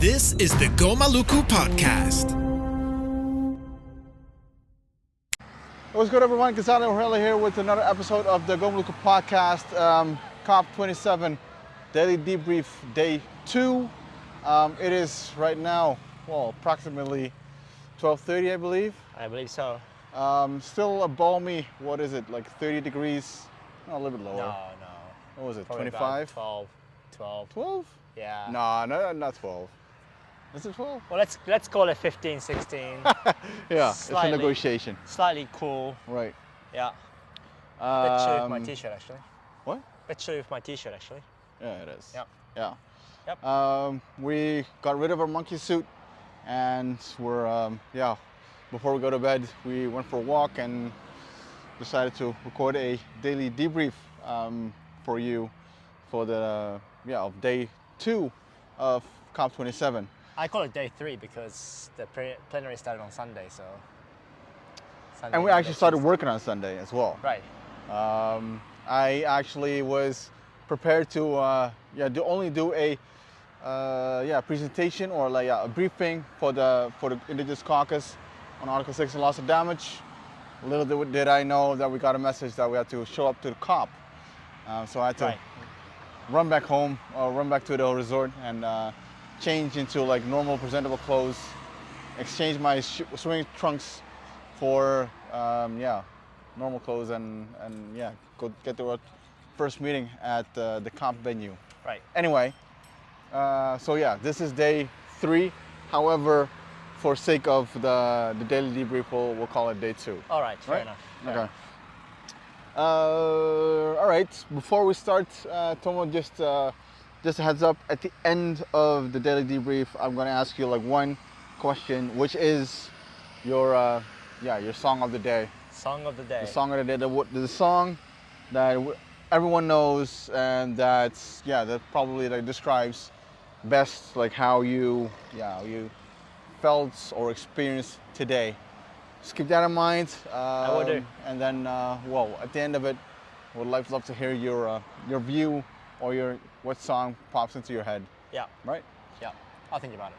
This is the Go Maluku podcast. What's good, everyone? Ghazali Ohorella here with another episode of the Go Maluku podcast, COP27 Daily Debrief Day 2. It is right now, approximately 12:30, I believe. I believe so. Still a balmy, what is it, like 30 degrees? No, a little bit lower. No. What was it, Probably 25? 12. 12? Yeah. No, not 12. Is it 12? Well, let's call it 15, 16. Yeah, Slightly. it's a negotiation. Slightly cool. Right. Yeah. Bit chilly with my t-shirt, actually. What? Bit chilly with my t-shirt, actually. Yeah, it is. Yeah. Yep. We got rid of our monkey suit, and we're before we go to bed, we went for a walk and decided to record a daily debrief for you for the of day 2 of COP27. I call it day 3 because the plenary started on Sunday, so. Sunday, And we actually started working on Sunday as well. Right. I actually was prepared to only do a presentation or a briefing for the Indigenous Caucus on Article 6 and loss of damage. Little did I know that we got a message that we had to show up to the COP. So I had to run back home, or run back to the resort and change into like normal presentable clothes, exchange my swimming trunks for normal clothes and go get to our first meeting at the COP venue. Right. Anyway, this is day 3. However, for sake of the daily debrief, we'll call it day 2. All right. Fair enough. Okay. All right. Before we start, Tomo, just a heads up. At the end of the daily debrief, I'm going to ask you like one question, which is your song of the day. Song of the day. The song of the day. The song that everyone knows, and that probably describes best like how you felt or experienced today. Just keep that in mind. I will do. And then, at the end of it, would love to hear your view or what song pops into your head. Yeah. Right? Yeah. I'll think about it.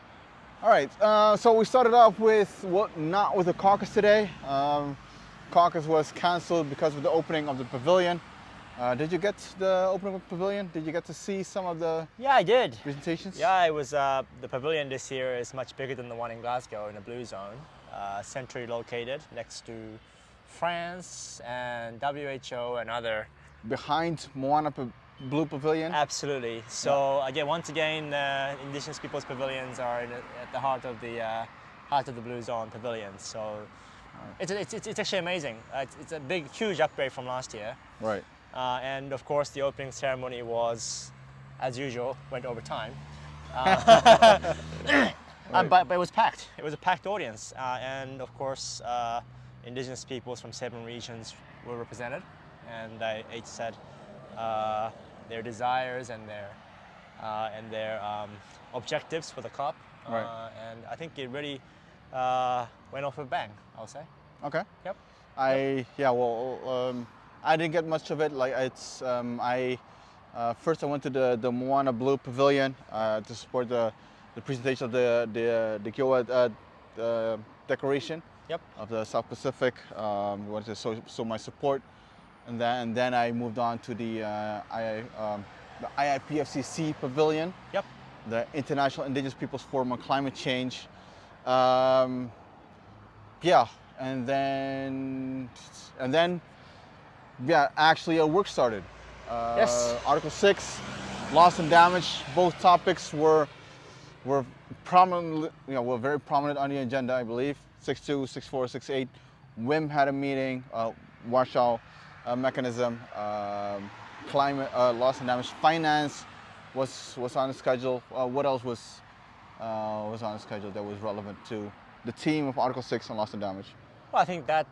All right. So we started off with not with the caucus today. Caucus was canceled because of the opening of the pavilion. Did you get the opening of the pavilion? Did you get to see some of the Yeah, I did. presentations? Yeah, it was the pavilion this year is much bigger than the one in Glasgow in the blue zone. Centrally located next to France and WHO and other. Behind Moana Blue Pavilion? Absolutely. So once again, Indigenous Peoples pavilions are at the heart of the blue zone pavilion. So it's actually amazing. It's a huge upgrade from last year. Right. And of course, the opening ceremony was, as usual, went over time. But it was packed. It was a packed audience. And of course, Indigenous peoples from 7 regions were represented. And they each said their desires and their objectives for the COP. Right. And I think it really went off with a bang, I would say. Okay. Yep. I didn't get much of it. First I went to the Moana Blue Pavilion to support the presentation of the Kiowa Declaration of the South Pacific. Wanted to show my support, and then I moved on to the IIPFCC Pavilion. Yep. The International Indigenous Peoples Forum on Climate Change. Actually, work started. Yes. Article 6, loss and damage. Both topics were prominent. Were very prominent on the agenda, I believe. 6.2, 6.4, 6.8. WIM had a meeting. Warsaw mechanism. Climate loss and damage. Finance was on the schedule. What else was on the schedule that was relevant to the team of Article 6 and loss and damage? Well, I think that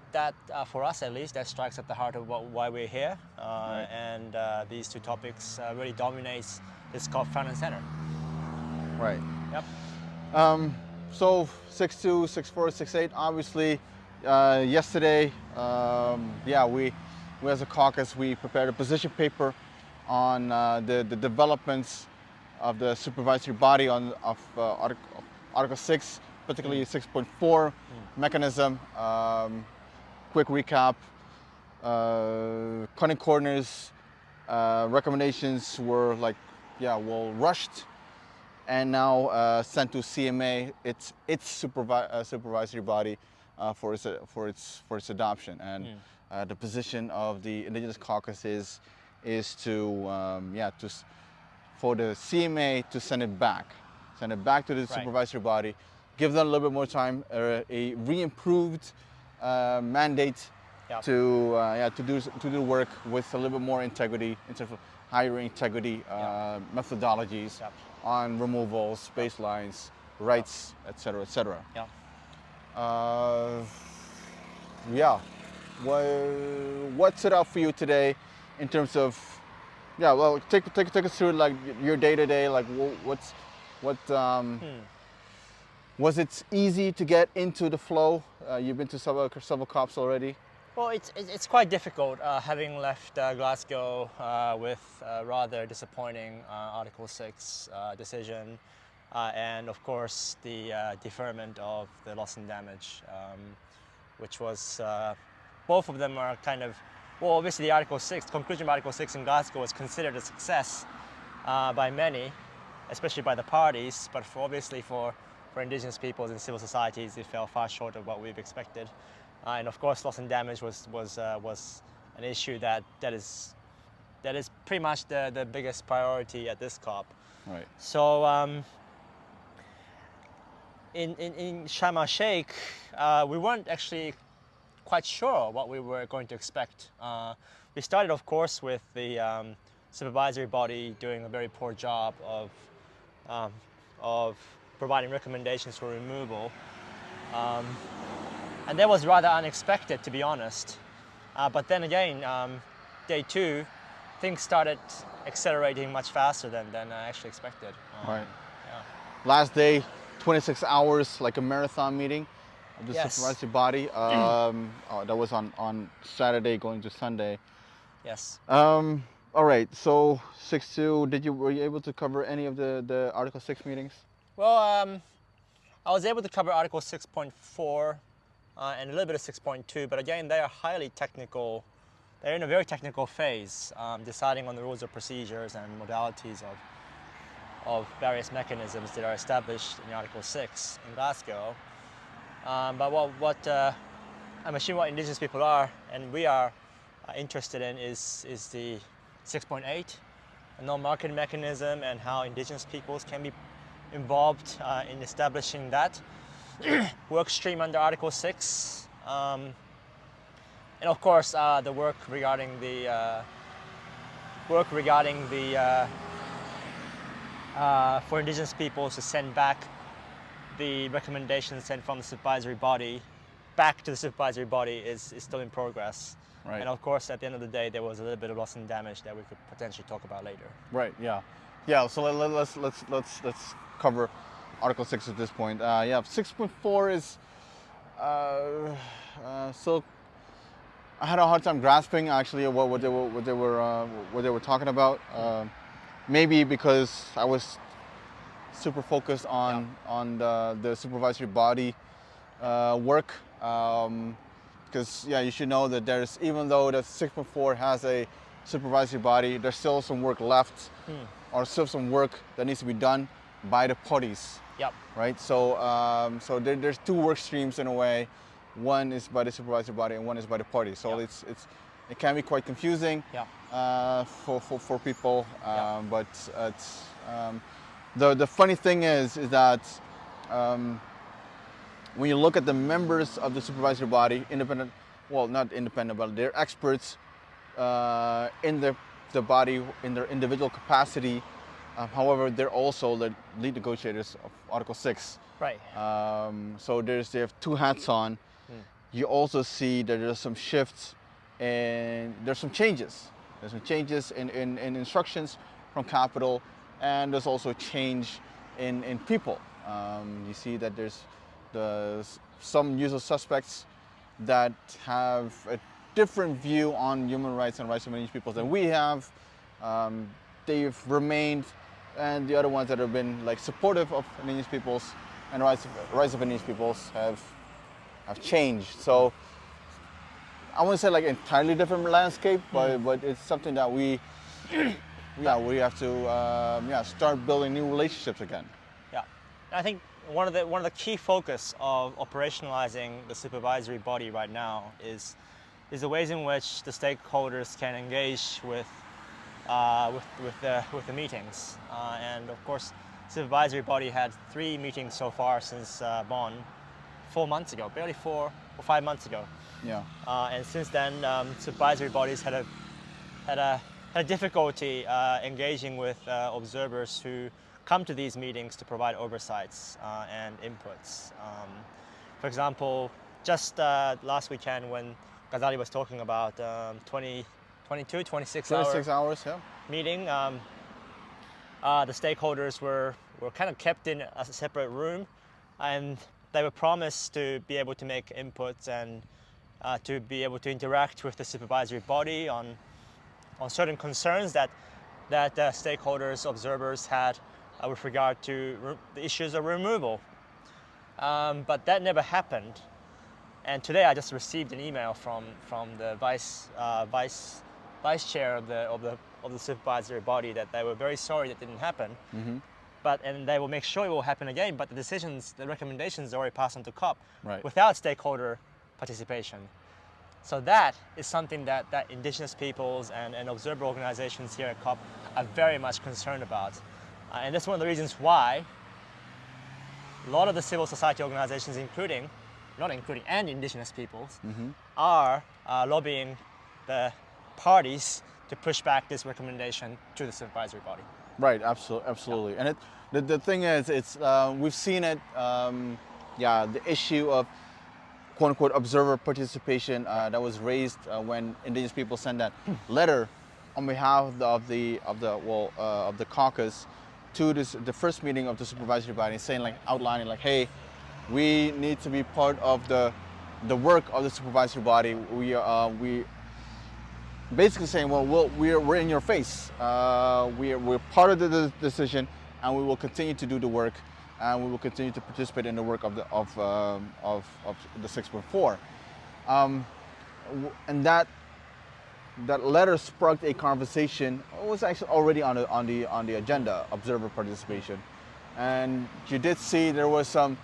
for us at least, that strikes at the heart of why we're here, and these two topics really dominates this COP front and center. Right. Yep. So 6.2, 6.4, 6.8. Obviously, yesterday, we as a caucus we prepared a position paper on the developments of the supervisory body of Article 6, particularly 6.4 mechanism. Quick recap, cutting corners, recommendations were rushed and now sent to CMA, its supervisory body, for its adoption. And the position of the Indigenous Caucus is for the CMA to send it back to the supervisory body, give them a little bit more time, a re-improved mandate to do the work with a little bit more integrity in terms of higher integrity methodologies on removals, baselines, rights, etc., etc. What stood out for you today in terms of take us through like your day-to-day, like was it easy to get into the flow? You've been to several COPs already. Well, it's quite difficult, having left Glasgow with a rather disappointing Article 6 decision, and of course the deferment of the loss and damage, which was, both of them are kind of, well, obviously the conclusion of Article 6 in Glasgow was considered a success by many, especially by the parties, but obviously for Indigenous peoples and civil societies, it fell far short of what we've expected. And of course, loss and damage was an issue that is pretty much the biggest priority at this COP. Right. So in Sharm el-Sheikh, we weren't actually quite sure what we were going to expect. We started, of course, with the supervisory body doing a very poor job of providing recommendations for removal. And that was rather unexpected, to be honest. But then again, day 2, things started accelerating much faster than I actually expected. Right. Yeah. Last day, 26 hours, like a marathon meeting of the supervisory body. That was on Saturday going to Sunday. Yes. All right, so 6.2, were you able to cover any of the Article 6 meetings? Well, I was able to cover Article 6.4 and a little bit of 6.2, but again, they are highly technical. They're in a very technical phase, deciding on the rules of procedures and modalities of various mechanisms that are established in Article 6 in Glasgow. But what I'm assuming what Indigenous people are, and we are interested in, is the 6.8, a no-market mechanism, and how Indigenous peoples can be involved in establishing that work stream under Article 6, and of course the work regarding the for Indigenous peoples to send back the recommendations sent from the supervisory body back to the supervisory body is still in progress. Right. And of course, at the end of the day, there was a little bit of loss and damage that we could potentially talk about later. Right. Yeah. Yeah. So let's cover Article 6 at this point. 6.4 is so I had a hard time grasping actually what they were talking about. Maybe because I was super focused on the supervisory body work. Because you should know that there's, even though the 6.4 has a supervisory body, there's still some work left, or still some work that needs to be done by the parties. Yep. Right. So there's 2 work streams in a way. One is by the supervisory body and one is by the parties. So it can be quite confusing for people. But it's the funny thing is that when you look at the members of the supervisory body, independent, well, not independent, but they're experts in the body in their individual capacity. However, they're also the lead negotiators of Article 6. Right. So they have 2 hats on. You also see that there's some shifts and there's some changes. There's some changes in instructions from capital, and there's also a change in people. You see that there's some usual suspects that have a different view on human rights and rights of indigenous peoples than we have. They've remained and the other ones that have been like supportive of Indigenous peoples and rise of Indigenous peoples have changed. So I wouldn't say like entirely different landscape, but it's something that we have to start building new relationships again. Yeah, and I think one of the key focus of operationalizing the supervisory body right now is the ways in which the stakeholders can engage with the meetings. And of course, the supervisory body had 3 meetings so far since Bonn, 4 months ago, barely 4 or 5 months ago. Yeah. And since then, supervisory bodies had a difficulty engaging with observers who come to these meetings to provide oversights and inputs. For example, just last weekend when Ghazali was talking about 26 hours, yeah. meeting, the stakeholders were kind of kept in a separate room, and they were promised to be able to make inputs and to be able to interact with the supervisory body on certain concerns that stakeholders, observers had with regard to the issues of removal. But that never happened. And today I just received an email from the vice chair of the supervisory body that they were very sorry that didn't happen. Mm-hmm. And they will make sure it will happen again. But the recommendations are already passed on to COP without stakeholder participation. So that is something that Indigenous peoples and observer organizations here at COP are very much concerned about. And that's one of the reasons why a lot of the civil society organizations, and Indigenous peoples, are lobbying the parties to push back this recommendation to the supervisory body. Right, absolutely. Yeah. And the thing is, it's we've seen it. The issue of quote unquote observer participation that was raised when Indigenous people sent that letter on behalf of the caucus to the first meeting of the supervisory body, saying outlining hey, we need to be part of the work of the supervisory body. We basically saying, we're in your face. We're part of the decision, and we will continue to do the work, and we will continue to participate in the work of the 6.4. And that letter sparked a conversation. It was actually already on the agenda, observer participation, and you did see there was some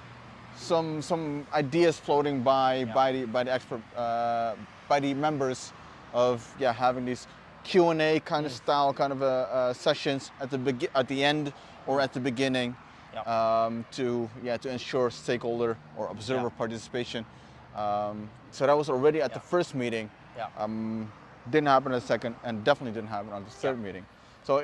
ideas floating by the members of having these Q&A kind of style sessions at the end or at the beginning to ensure stakeholder or observer participation. So that was already at the first meeting. Didn't happen at the second, and definitely didn't happen on the third meeting. So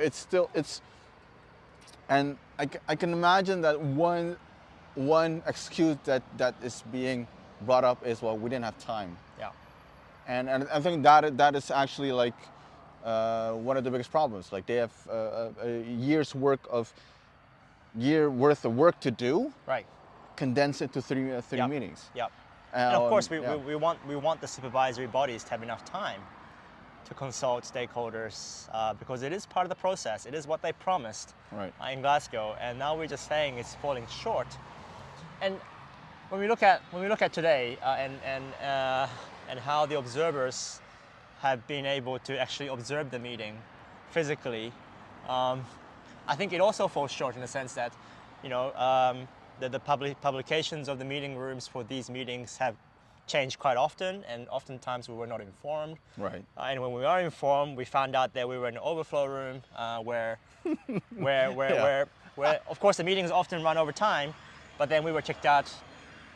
and I can imagine that one excuse that is being brought up is, we didn't have time. Yeah. And I think that is actually one of the biggest problems. They have a year's worth of work to do. Right. Condensed into three meetings. Yep. And of course, we want the supervisory bodies to have enough time to consult stakeholders because it is part of the process. It is what they promised in Glasgow, and now we're just saying it's falling short. And when we look at today and how the observers have been able to actually observe the meeting physically, I think it also falls short in the sense that the publications of the meeting rooms for these meetings have changed quite often, and oftentimes we were not informed. Right. And when we are informed, we found out that we were in an overflow room where of course the meetings often run over time, but then we were kicked out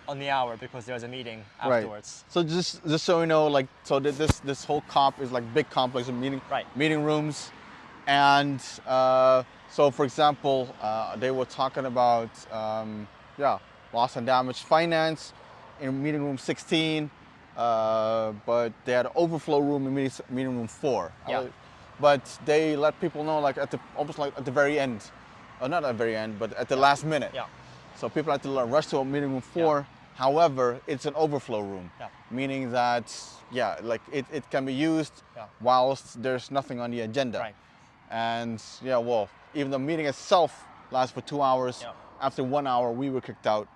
on the hour because there was a meeting afterwards. Right. So just so you know, this whole COP is big complex of meeting rooms, and so for example, they were talking about loss and damage finance in meeting room 16, but they had an overflow room in meeting room 4. Yeah. But they let people know at the very end, or not at the very end, but at the last minute. Yeah. So people had to rush to meeting room 4. Yeah. However, it's an overflow room, meaning that it can be used whilst there's nothing on the agenda. Right. And even the meeting itself lasts for 2 hours. Yeah. After 1 hour, we were kicked out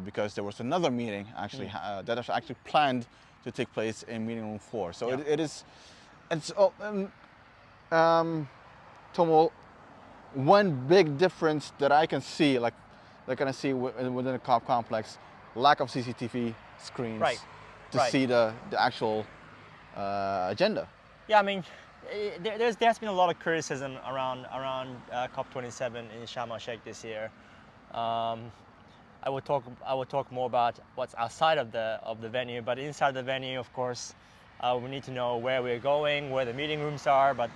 because there was another meeting actually that was actually planned to take place in meeting room 4. So it's Tomo, one big difference that I can see, like I see within the COP complex, lack of CCTV screens to see the actual agenda. Yeah, I mean, there's been a lot of criticism around COP27 in Sharm el-Sheikh this year. I will talk more about what's outside of the venue, but inside the venue, of course, we need to know where we're going, where the meeting rooms are, but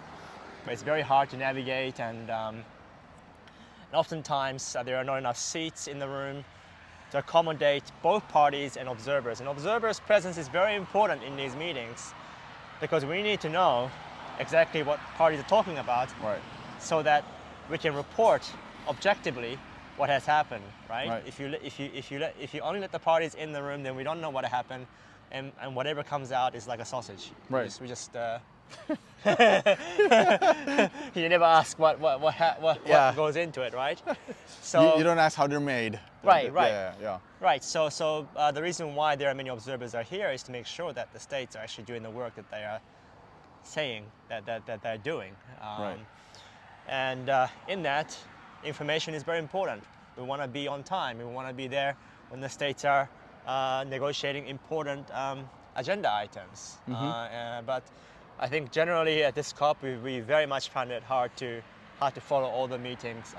it's very hard to navigate, and oftentimes there are not enough seats in the room to accommodate both parties and observers. And observers' presence is very important in these meetings because we need to know exactly what parties are talking about, so that we can report objectively what has happened, right? If you only let the parties in the room, then we don't know what happened, and whatever comes out is like a sausage. We just you never ask what goes into it, right? So you don't ask how they're made. Right. Yeah. Right. So the reason why there are many observers are here is to make sure that the states are actually doing the work that they are saying that they're doing. And in that, information is very important. We want to be on time. We want to be there when the states are negotiating important agenda items. But I think generally at this COP, we very much find it hard to follow all the meetings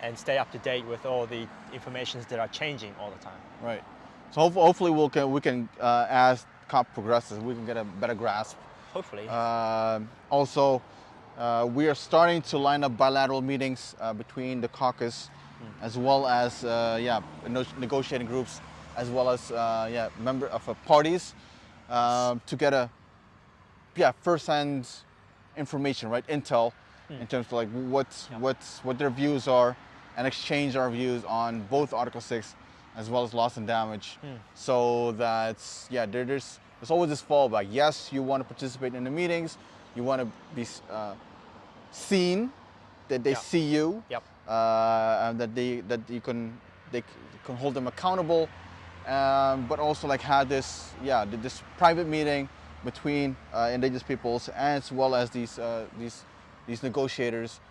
and stay up to date with all the informations that are changing all the time. Right. So hopefully we can as COP progresses, we can get a better grasp. Hopefully. Also, we are starting to line up bilateral meetings between the caucus, as well as negotiating groups, as well as member of parties, to get a first-hand information, right? Intel, in terms of like what their views are, and exchange our views on both Article 6 as well as loss and damage, so that there's always this fallback. Yes, you want to participate in the meetings, you want to be seen, that they see you, and that they can hold them accountable, but also like have this private meeting between indigenous peoples as well as these negotiators,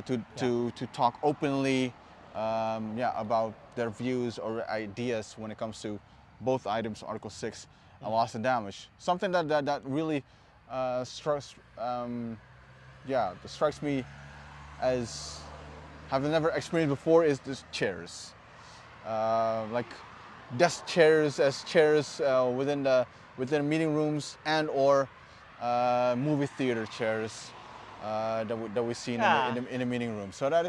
to talk openly, about their views or ideas when it comes to both items, Article 6 and loss and damage. Something that really strikes me as having never experienced before is this chairs, like desk chairs as chairs within the meeting rooms, and or movie theater chairs that we've seen in the meeting room. So that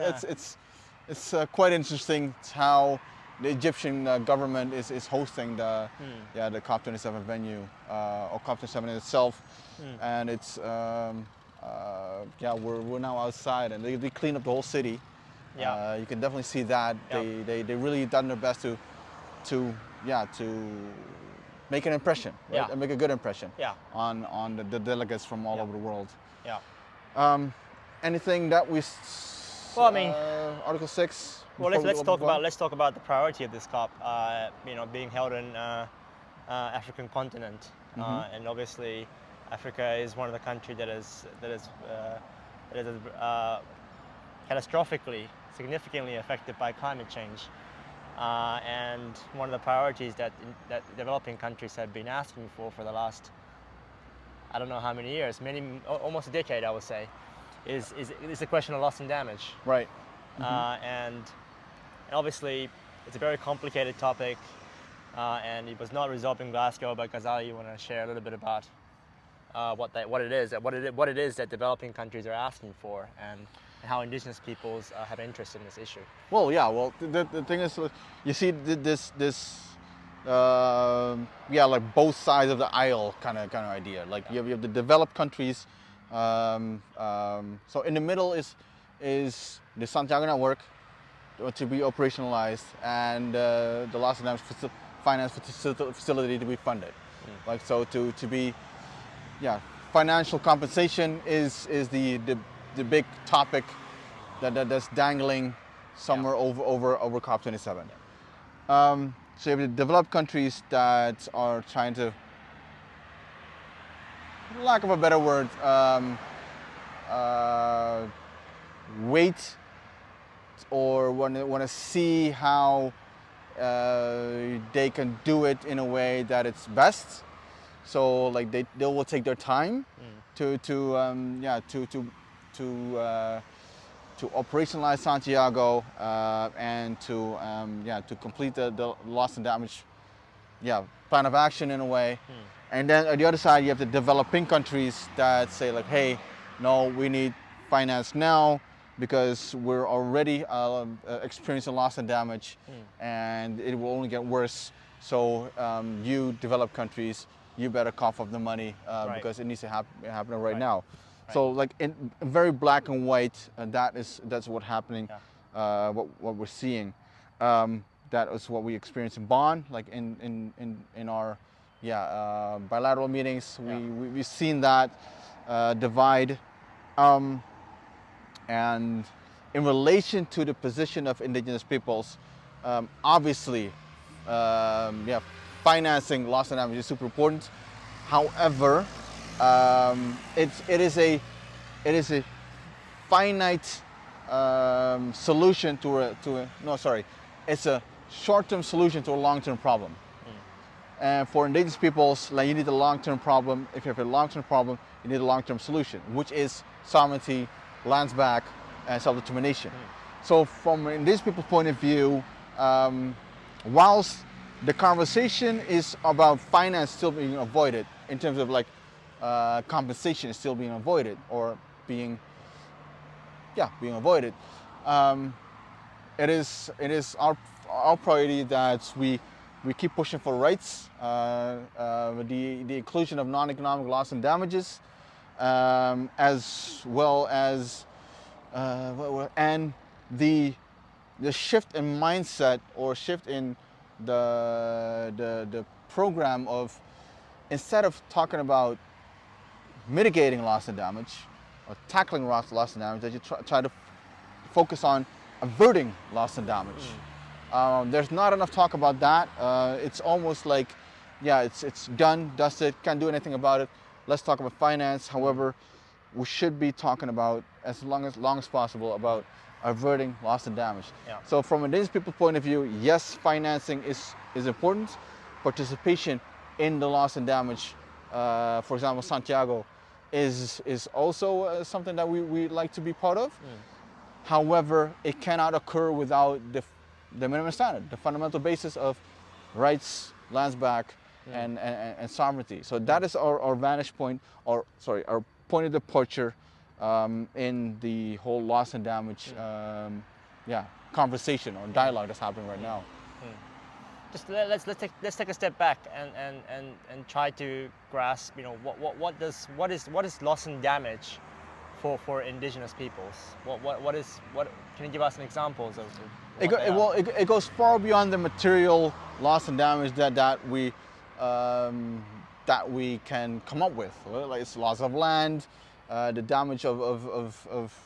it's quite interesting how the Egyptian government is hosting the COP27 venue, or COP27 itself, and it's we're now outside, and they clean up the whole city. You can definitely see that they really done their best to make an impression, right? And make a good impression on the delegates from all over the world. Anything that we Article 6. Well, let's talk about the priority of this COP. Being held in African continent, and obviously, Africa is one of the countries that is catastrophically, significantly affected by climate change, and one of the priorities that developing countries have been asking for the last, I don't know how many years, almost a decade, I would say, is the question of loss and damage. Right. And obviously, it's a very complicated topic, and it was not resolved in Glasgow. But Ghazali, you want to share a little bit about what it is that developing countries are asking for, and how indigenous peoples have interest in this issue? Well, the thing is, you see this like both sides of the aisle kind of idea. Like you have the developed countries. So in the middle is the Santiago network to be operationalized, and the loss and damage finance facility to be funded. Like so to be, financial compensation is the big topic that's dangling somewhere over COP27. So you have the developed countries that are trying to, for lack of a better word, wait or want to see how they can do it in a way that it's best. So like they will take their time to operationalize Santiago and to complete the loss and damage plan of action in a way. And then on the other side you have the developing countries that say like, hey, no, we need finance now because we're already experiencing loss and damage and it will only get worse. So you developed countries, you better cough up the money because it needs to happen right now. Right. So like in very black and white, that's what's happening, what we're seeing. That is what we experience in Bonn, like in our bilateral meetings. We've seen that divide. And in relation to the position of indigenous peoples, obviously, financing loss and damage is super important. However, it is a finite solution it's a short-term solution to a long-term problem. And for indigenous peoples, like, you need a long-term problem. If you have a long-term problem, you need a long-term solution, which is sovereignty, lands back, and self-determination. So from an indigenous people's point of view, whilst the conversation is about finance still being avoided, in terms of like compensation is still being avoided or being avoided, it is our priority that we keep pushing for rights, the inclusion of non-economic loss and damages, as well as and the shift in mindset or shift in the program of, instead of talking about mitigating loss and damage or tackling loss and damage, that you try to focus on averting loss and damage. There's not enough talk about that. It's almost like, it's done, dusted, can't do anything about it. Let's talk about finance. However, we should be talking about, as long as possible, about averting loss and damage. So from an indigenous people's point of view, yes, financing is important. Participation in the loss and damage, for example, Santiago, is also something that we like to be part of. However, it cannot occur without the minimum standard, the fundamental basis of rights, lands back, and sovereignty. So that is our vantage point, our point of departure in the whole loss and damage conversation or dialogue that's happening right now. Just let's take a step back and try to grasp, what is loss and damage for indigenous peoples? What can you give us an examples of? It goes far beyond the material loss and damage that we can come up with. Like it's loss of land, the damage of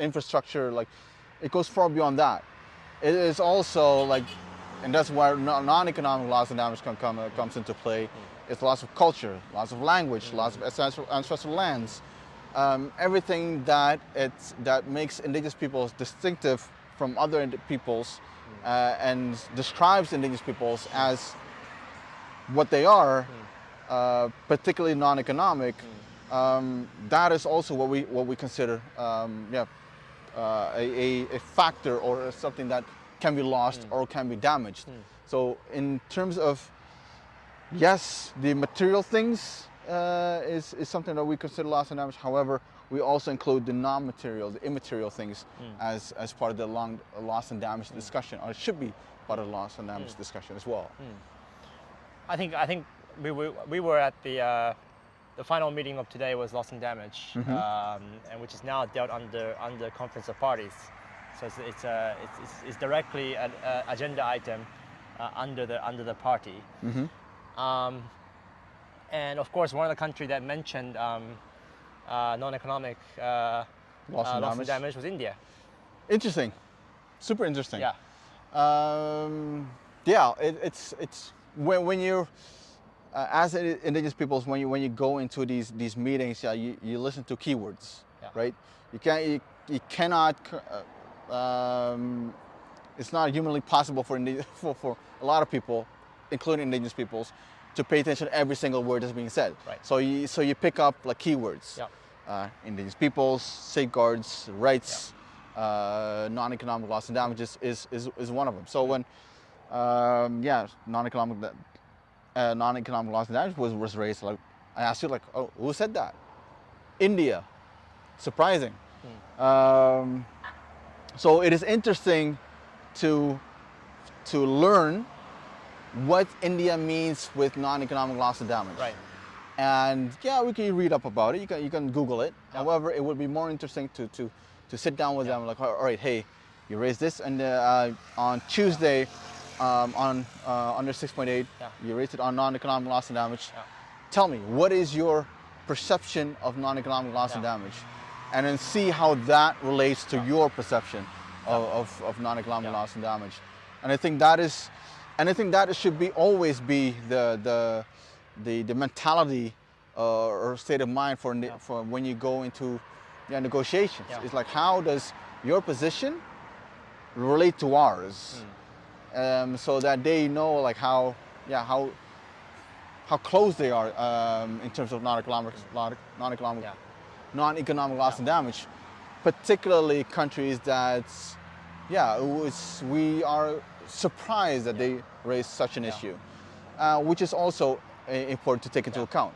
infrastructure. Like it goes far beyond that. It is also like, and that's where non-economic loss and damage comes into play. It's loss of culture, loss of language, loss of ancestral lands. Everything that makes indigenous peoples distinctive from other peoples and describes indigenous peoples as what they are, particularly non-economic. That is also what we consider a factor or something that can be lost or can be damaged. So in terms of, yes, the material things is something that we consider loss and damage. However, we also include the non-material, the immaterial things as part of the loss and damage discussion, or it should be part of the loss and damage discussion as well. I think we were at the final meeting of today was loss and damage, and which is now dealt under Conference of Parties. So it's directly an agenda item under the party. And of course, one of the countries that mentioned non-economic loss and damage was India. Interesting, super interesting. Yeah. It's when you're as indigenous peoples, when you go into these meetings, you listen to keywords, right? You cannot. It's not humanly possible for a lot of people, including indigenous peoples, to pay attention to every single word that's being said. Right. So you pick up like keywords. Yeah. Indigenous peoples, safeguards, rights, non-economic loss and damages is one of them. So when non-economic loss and damage was raised, like I asked you, like, oh, who said that? India. Surprising. So it is interesting to learn what India means with non-economic loss and damage. Right. And we can read up about it. You can Google it. Yep. However, it would be more interesting to sit down with them, like, all right, hey, you raised this, and on Tuesday, on under 6.8, you raised it on non-economic loss and damage. Tell me, what is your perception of non-economic loss and damage? And then see how that relates to your perception of non-economic loss and damage. And I think that should always be the mentality or state of mind for when you go into negotiations. It's like, how does your position relate to ours? So that they know, like, how close they are in terms of non-economic loss and damage, particularly countries that, we are surprised that they raise such an issue, which is also important to take into account.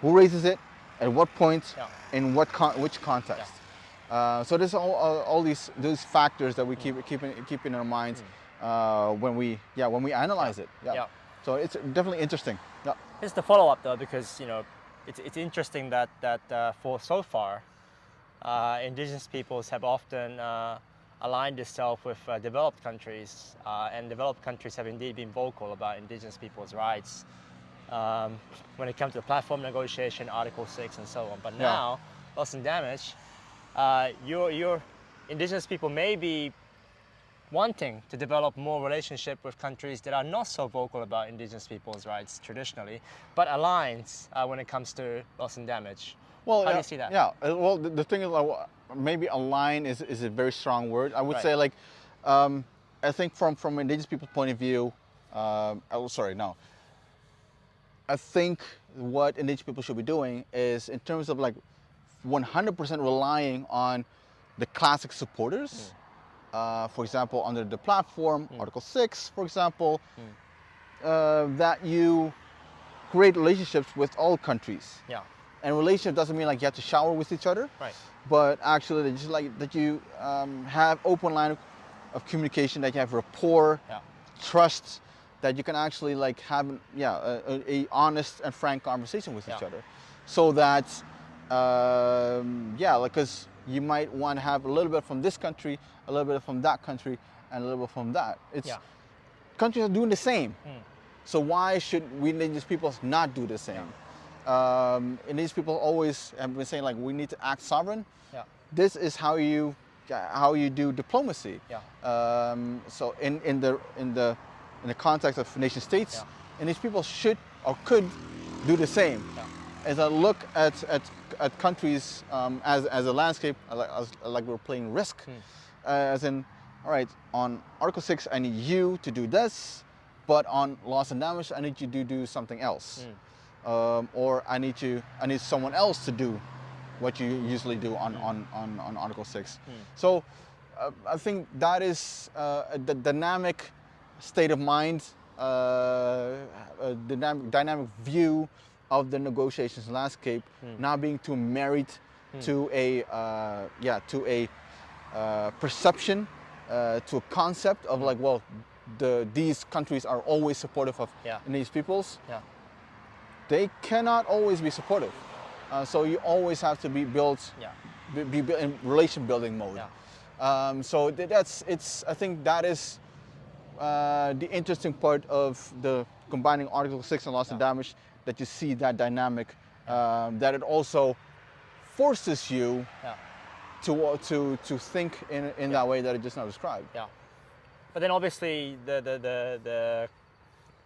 Who raises it, at what point, in which context. So there's all these factors that we keep in our minds when we analyze it. So it's definitely interesting. Here's the follow-up though, because it's interesting that for so far, indigenous peoples have often aligned itself with developed countries, and developed countries have indeed been vocal about indigenous peoples' rights when it comes to the platform negotiation, Article 6, and so on. But now, loss and damage, your indigenous people may be wanting to develop more relationship with countries that are not so vocal about indigenous people's rights traditionally, but aligns when it comes to loss and damage. Well, how do you see that? Well, the thing is, maybe align is a very strong word. I would say, like, I think from indigenous people's point of view, I think what indigenous people should be doing is, in terms of like 100% relying on the classic supporters. For example, under the platform, Article 6, for example, that you create relationships with all countries. And relationship doesn't mean like you have to shower with each other, but actually just like that you have open line of communication, that you have rapport, trust, that you can actually like have a honest and frank conversation with each other, so that because you might want to have a little bit from this country, a little bit from that country, and a little bit from that. Countries are doing the same. So why should we indigenous peoples not do the same? Indigenous people always have been saying, like, we need to act sovereign. This is how you do diplomacy. So in the context of nation states, indigenous people should or could do the same. As I look at countries as a landscape, like we're playing Risk, as in, all right, on Article 6, I need you to do this, but on loss and damage, I need you to do something else, or I need someone else to do what you usually do on Article 6. So I think that is the dynamic state of mind, dynamic view of the negotiations landscape, not being too married to a perception, to a concept of like, well, these countries are always supportive of these peoples. They cannot always be supportive. So you always have to be built in relation building mode. So I think that is the interesting part of the combining Article 6 and loss and damage, that you see that dynamic, that it also forces you to think in that way that I just now described. Yeah. But then obviously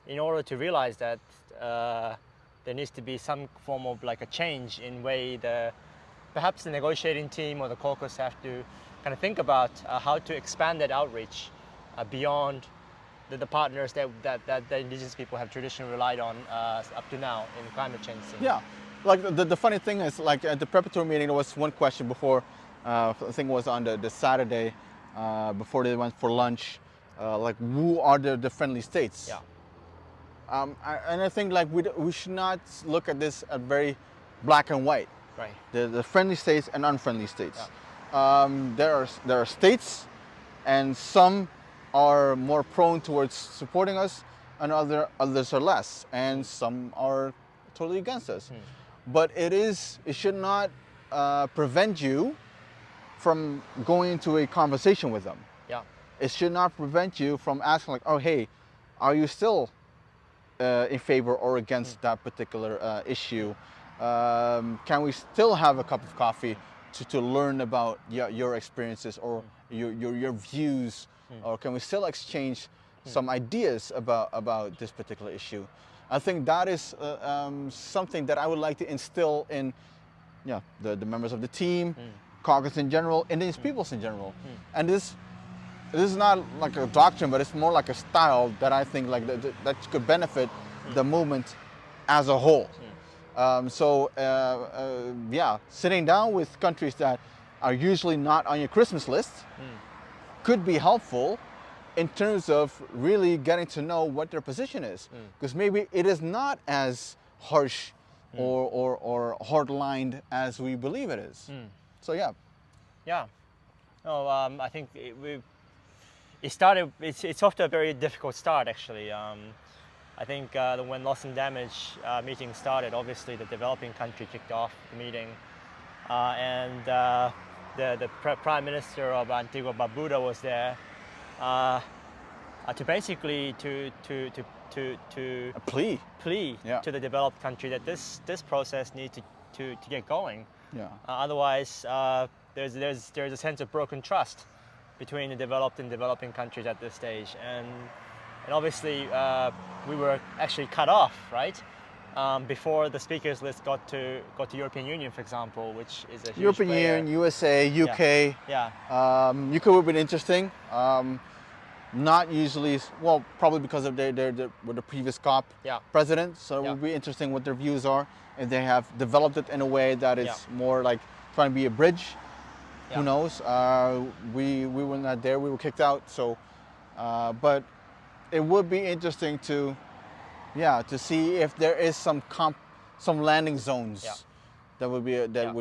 in order to realize that there needs to be some form of like a change in way perhaps the negotiating team or the caucus have to kind of think about how to expand that outreach beyond the partners that the indigenous people have traditionally relied on up to now in climate change scene. Yeah, like the funny thing is, like at the preparatory meeting, there was one question before, I think it was on the Saturday, before they went for lunch, like who are the friendly states? Yeah. And I think like we should not look at this at very black and white. Right. The friendly states and unfriendly states. Yeah. There are states, and some are more prone towards supporting us, and others are less, and some are totally against us. But it should not prevent you from going into a conversation with them. Yeah. It should not prevent you from asking like, oh hey, are you still in favor or against that particular issue? Can we still have a cup of coffee to learn about your experiences or your views, or can we still exchange some ideas about this particular issue? I think that is something that I would like to instill in the members of the team, caucus in general, Indigenous peoples in general. And this is not like a doctrine, but it's more like a style that I think like that could benefit the movement as a whole. Sitting down with countries that are usually not on your Christmas list could be helpful in terms of really getting to know what their position is, because maybe it is not as harsh or hard-lined as we believe it is. So yeah. No, I think it started. It's off to a very difficult start actually. I think when loss and damage meeting started, obviously the developing country kicked off the meeting, and the Prime Minister of Antigua Barbuda was there to basically to a plea to the developed country that this process needs to get going. Otherwise, there's a sense of broken trust between the developed and developing countries at this stage, and obviously we were actually cut off, right? Before the speakers list got to European Union, for example, which is a huge European player. Union, USA, UK. UK would have been interesting. Not usually, well, probably because of they were the previous COP president, so it would be interesting what their views are, if they have developed it in a way that is more like trying to be a bridge. Who knows? We were not there, we were kicked out, so, but it would be interesting to see if there is some landing zones that would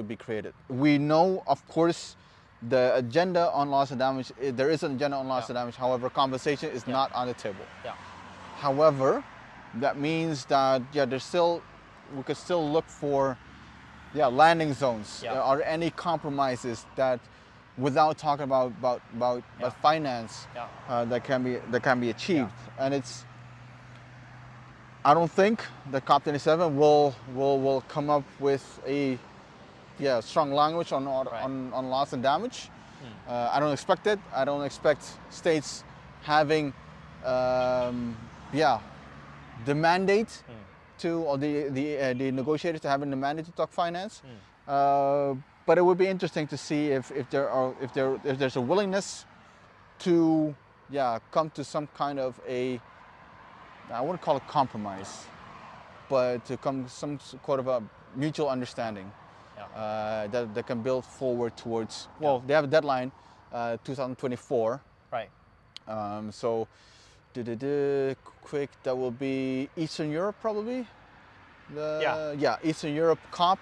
be created. We know, of course, the agenda on loss and damage. There is an agenda on loss and damage. However, conversation is not on the table. However, that means that we could still look for landing zones. Are there any compromises that, without talking about finance, that can be achieved? And I don't think the COP27 will come up with a strong language on loss and damage. I don't expect it. I don't expect states having the mandate or the negotiators to having the mandate to talk finance. But it would be interesting to see if there's a willingness to come to some kind of I wouldn't call it compromise, but to come to some sort of a mutual understanding that can build forward towards. Well, they have a deadline, 2024. Right. So, quick. That will be Eastern Europe probably. Eastern Europe COP.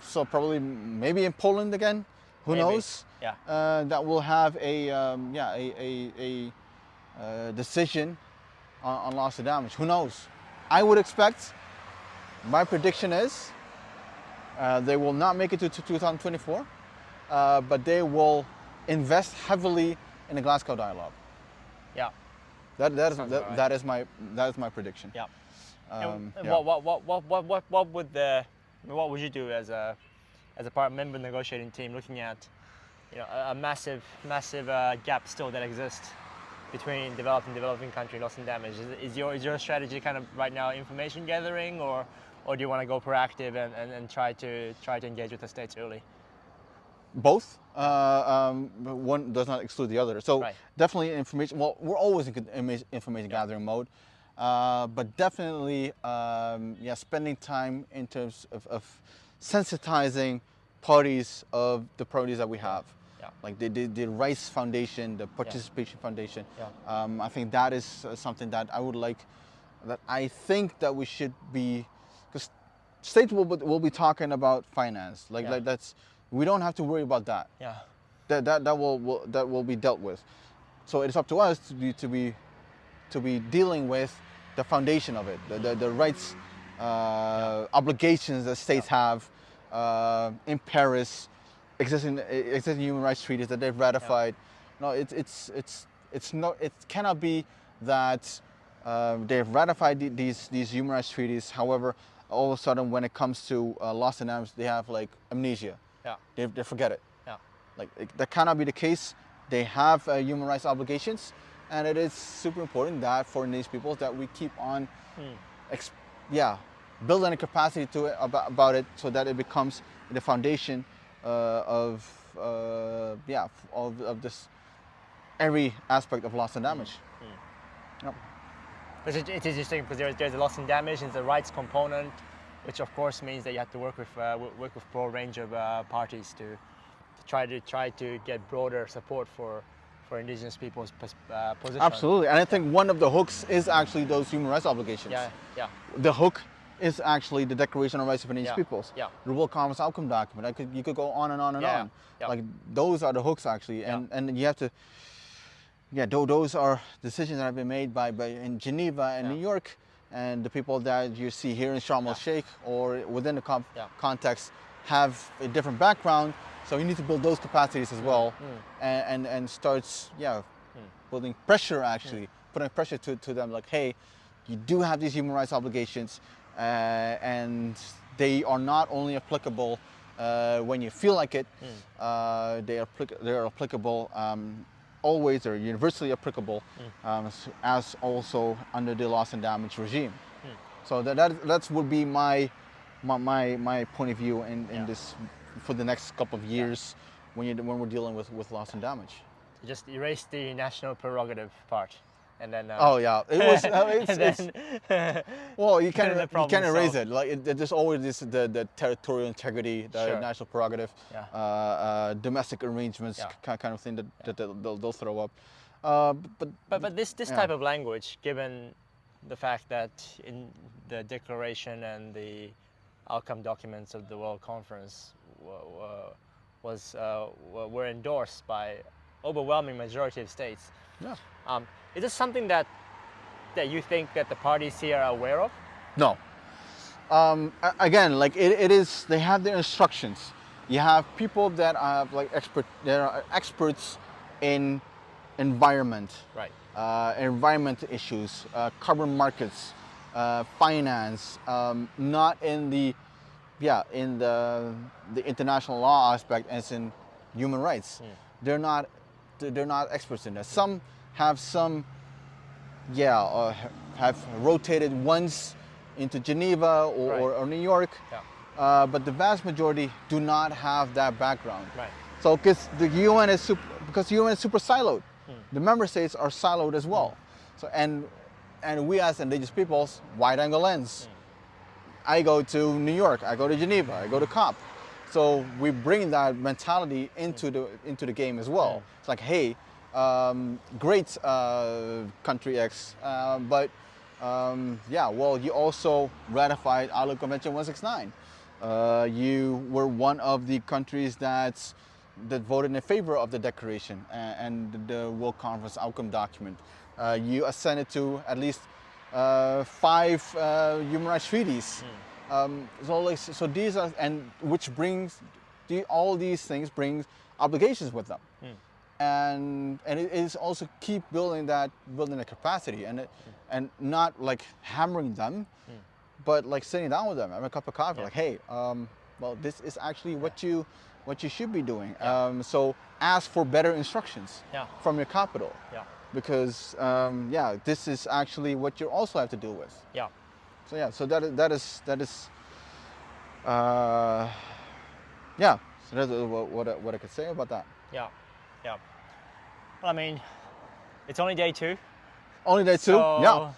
So probably maybe in Poland again. Who knows? That will have a decision on loss and damage. Who knows? I would expect. My prediction is they will not make it to 2024, but they will invest heavily in the Glasgow dialogue. That is my prediction. What would you do as as a part member negotiating team, looking at a massive gap still that exists between developed and developing country loss and damage. Is your strategy kind of right now information gathering, or do you want to go proactive and try to engage with the states early? Both. One does not exclude the other. So definitely information. Well, we're always in information gathering mode, but definitely, spending time in terms of sensitizing parties of the priorities that we have. Yeah. Like the Rice Foundation, the Participation Foundation. Yeah. I think that is something that I would like, that I think that we should be, because states will be talking about finance. Like that's, we don't have to worry about that. Yeah. That will be dealt with. So it's up to us to be dealing with the foundation of it, the rights, obligations that states have in Paris, existing human rights treaties that they've ratified. No, it cannot be that they've ratified these human rights treaties. However, all of a sudden when it comes to loss and damage, they have like amnesia. Yeah. They forget it. Yeah. That cannot be the case. They have human rights obligations, and it is super important that for Indigenous peoples that we keep on, building a capacity to it about it, so that it becomes the foundation of this every aspect of loss and damage. Yep. It's interesting because there's a loss and damage and the rights component, which of course means that you have to work with a broad range of parties to try to get broader support for Indigenous people's position. Absolutely, and I think one of the hooks is actually those human rights obligations. Yeah. The hook is actually the Declaration on Rights of Indigenous Peoples. Yeah. The World Conference Outcome Document. You could go on and on and on. Yeah. Like those are the hooks actually, and you have to. Yeah, those are decisions that have been made by in Geneva and New York, and the people that you see here in Sharm el-Sheikh or within the context have a different background. So you need to build those capacities as well, and starts building pressure actually, putting pressure to them like, hey, you do have these human rights obligations, and they are not only applicable when you feel like it, they are applicable always, they're universally applicable as also under the loss and damage regime. So that would be my point of view in this for the next couple of years when we're dealing with loss and damage. You just erase the national prerogative part, and then. It was. Well, you can't erase it. Like there's always the territorial integrity, the national prerogative, domestic arrangements, kind of thing that they'll throw up. But this type of language, given the fact that in the declaration and the outcome documents of the World Conference were endorsed by overwhelming majority of states. Yeah. Is this something that you think that the parties here are aware of? No. Again, like it is, they have their instructions. You have people that are experts in environment, environment issues, carbon markets, finance, not in the international law aspect as in human rights. They're not experts in that. Some have have rotated once into Geneva or New York, but the vast majority do not have that background. Right. So because the UN is super siloed, the member states are siloed as well. So and we as Indigenous peoples, wide angle lens. I go to New York, I go to Geneva, I go to COP. So we bring that mentality into the game as well. It's like, hey, great country X, but you also ratified ILO Convention 169. You were one of the countries that voted in favor of the declaration and the World Conference outcome document. You assented to at least 5 human rights treaties. So these are, and which brings all these things brings obligations with them. And it is also keep building the capacity and not like hammering them, but like sitting down with them, having a cup of coffee, like, hey, well, this is actually what you should be doing. So ask for better instructions from your capital. Because this is actually what you also have to deal with. So that is so that's what I could say about that. Well, I mean, it's only day 2. Only day 2. So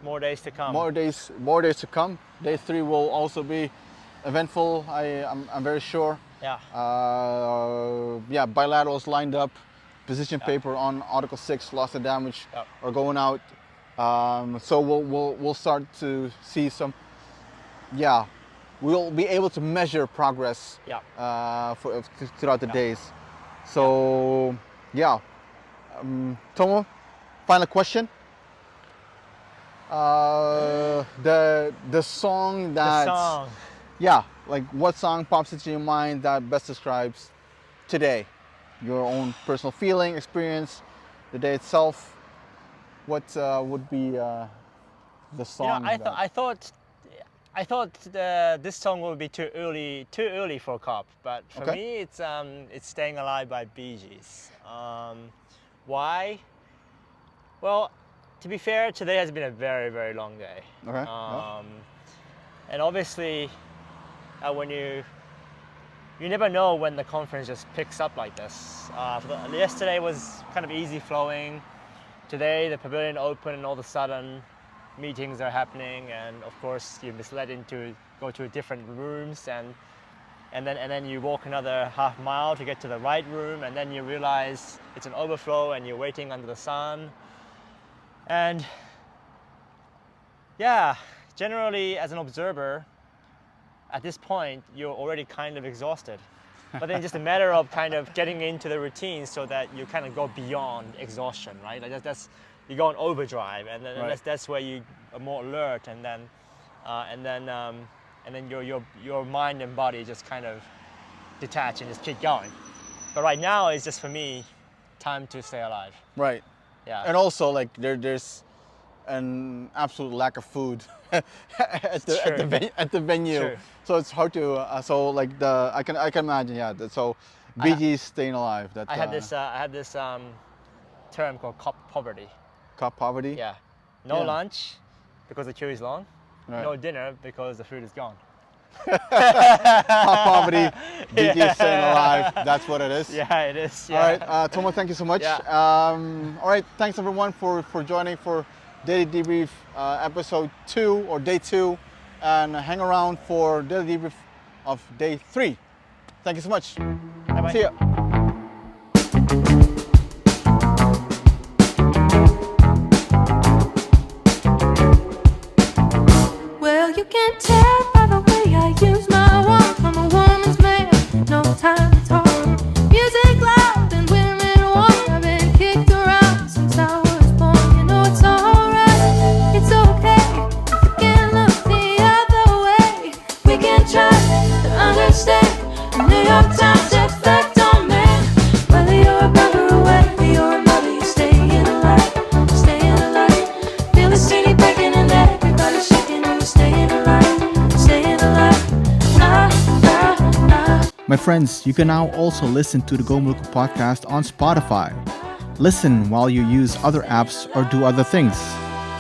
more days to come. More days to come. Day 3 will also be eventful. I'm very sure. Bilaterals lined up. Position paper on Article 6, loss and damage, are going out. So we'll start to see some. We'll be able to measure progress throughout the days. So Tomo, final question. The song that like what song pops into your mind that best describes today? Your own personal feeling, experience, the day itself. What would be the song? I thought this song would be too early for COP, but for me it's "Staying Alive" by Bee Gees. Why? Well, to be fair, today has been a very, very long day. And obviously, when you never know when the conference just picks up like this. Yesterday was kind of easy flowing. Today the pavilion opened and all of a sudden meetings are happening, and of course you're misled into go to different rooms, and then you walk another half mile to get to the right room, and then you realize it's an overflow and you're waiting under the sun. And generally as an observer, at this point, you're already kind of exhausted. But then just a matter of kind of getting into the routine so that you kind of go beyond exhaustion, right? Like that's you go on overdrive, and then that's where you are more alert, and then your mind and body just kind of detach and just keep going. But right now, it's just for me, time to stay alive. Right. And also, like there's an absolute lack of food at the venue, so it's hard to. So like I can imagine. So Bee Gees Staying Alive. That I had this term called COP poverty. COP poverty. Yeah. No lunch because the queue is long. No dinner because the food is gone. COP poverty. Bee Gees Staying Alive. That's what it is. Yeah, it is. Yeah. All right, Tomo, thank you so much. All right, thanks everyone for joining for Daily Debrief episode 2 or day 2, and hang around for Daily Debrief of day 3. Thank you so much. Bye-bye. See ya. Well, you can tell by the way I use my walk. I'm a woman's man, no time to talk. Music loud and women walk. I've been kicked around since I was born. You know it's alright, it's okay. We can look the other way. We can try to understand the New York Times effect on man. Whether you're a brother or whether you're a mother, you're staying alive, staying alive. Feel the city breaking and everybody's shaking and we're staying alive, staying alive. My friends, you can now also listen to the Go Maluku podcast on Spotify. Listen while you use other apps or do other things.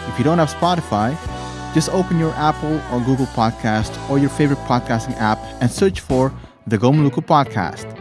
If you don't have Spotify, just open your Apple or Google podcast or your favorite podcasting app and search for the Go Maluku podcast.